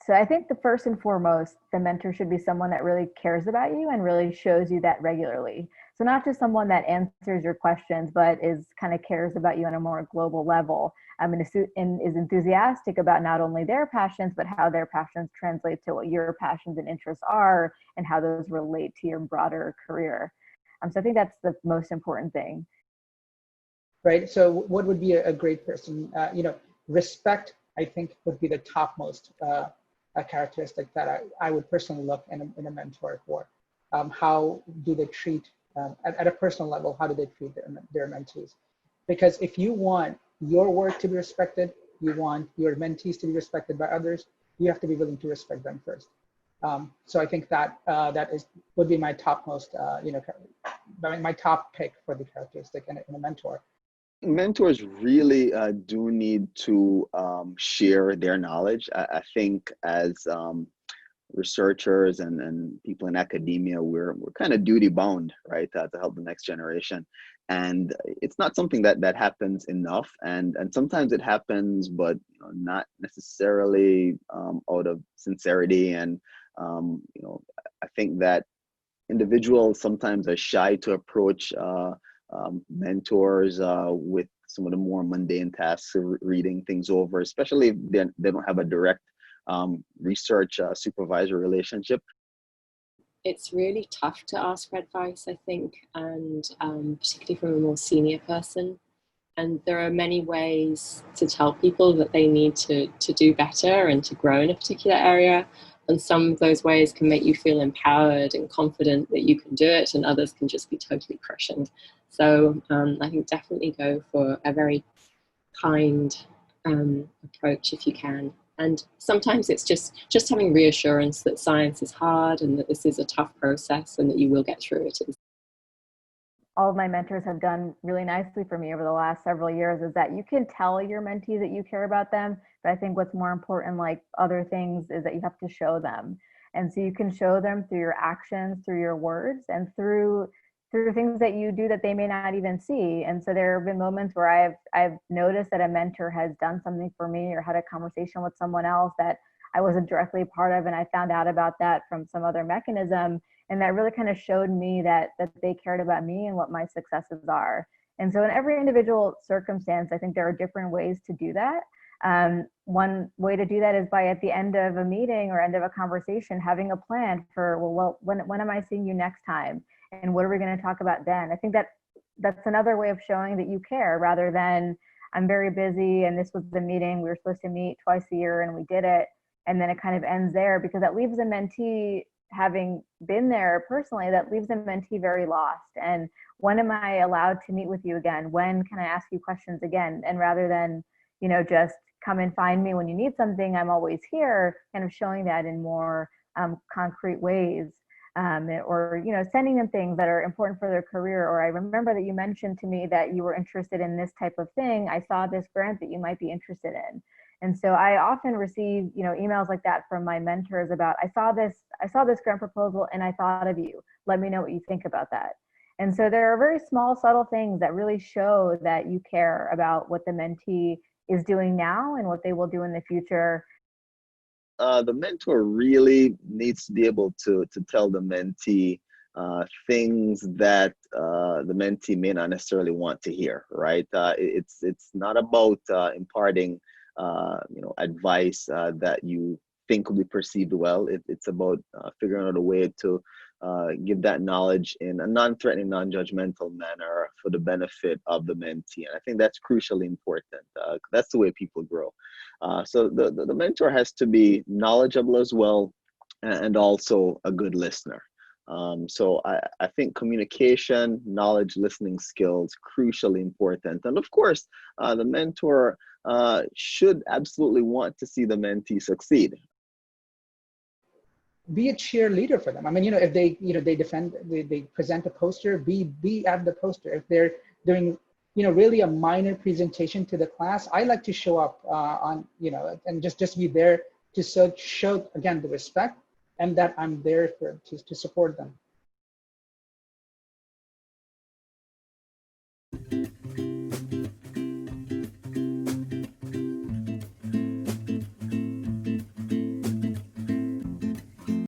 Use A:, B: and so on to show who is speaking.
A: So I think the first and foremost, the mentor should be someone that really cares about you and really shows you that regularly. So not just someone that answers your questions, but is kind of cares about you on a more global level. I mean, and is enthusiastic about not only their passions, but how their passions translate to what your passions and interests are and how those relate to your broader career. So I think that's the most important thing.
B: Right. So what would be a great person? Respect, I think, would be the topmost a characteristic that I would personally look in a mentor for. How do they treat, at a personal level, how do they treat their mentees? Because if you want your work to be respected, you want your mentees to be respected by others, you have to be willing to respect them first. So I think that would be my topmost, my top pick for the characteristic in a mentor.
C: Mentors really do need to share their knowledge. I think as researchers and people in academia, we're kind of duty bound, right, to help the next generation. And it's not something that happens enough. And sometimes it happens, but not necessarily out of sincerity. And I think that individuals sometimes are shy to approach mentors with some of the more mundane tasks of reading things over, especially if they don't have a direct research supervisor relationship.
D: It's really tough to ask for advice, I think, and particularly from a more senior person. And there are many ways to tell people that they need to do better and to grow in a particular area. And some of those ways can make you feel empowered and confident that you can do it, and others can just be totally crushing. So I think definitely go for a very kind approach if you can. And sometimes it's just having reassurance that science is hard and that this is a tough process and that you will get through it.
A: All of my mentors have done really nicely for me over the last several years is that you can tell your mentee that you care about them. But I think what's more important, like other things, is that you have to show them. And so you can show them through your actions, through your words, and through things that you do that they may not even see. And so there have been moments where I've noticed that a mentor has done something for me or had a conversation with someone else that I wasn't directly a part of, and I found out about that from some other mechanism. And that really kind of showed me that they cared about me and what my successes are. And so in every individual circumstance, I think there are different ways to do that. One way to do that is by at the end of a meeting or end of a conversation, having a plan for, well, when am I seeing you next time? And what are we going to talk about then? I think that's another way of showing that you care, rather than I'm very busy and this was the meeting, we were supposed to meet twice a year and we did it. And then it kind of ends there, because that leaves the mentee, having been there personally, that leaves the mentee very lost. And when am I allowed to meet with you again? When can I ask you questions again? And rather than, just come and find me when you need something, I'm always here, kind of showing that in more concrete ways. Or, sending them things that are important for their career. Or I remember that you mentioned to me that you were interested in this type of thing. I saw this grant that you might be interested in. And so I often receive, emails like that from my mentors about, I saw this grant proposal and I thought of you. Let me know what you think about that. And so there are very small, subtle things that really show that you care about what the mentee is doing now and what they will do in the future.
C: The mentor really needs to be able to tell the mentee things that the mentee may not necessarily want to hear, right? It's not about imparting advice that you think will be perceived well. It's about figuring out a way to give that knowledge in a non-threatening, non-judgmental manner for the benefit of the mentee. And I think that's crucially important. That's the way people grow. So the mentor has to be knowledgeable as well, and also a good listener. So I think communication, knowledge, listening skills, crucially important. And of course, the mentor should absolutely want to see the mentee succeed.
B: Be a cheerleader for them. I mean, if they, they present a poster, be at the poster. If they're doing, really a minor presentation to the class, I like to show up on, and just be there show again the respect and that I'm there to support them.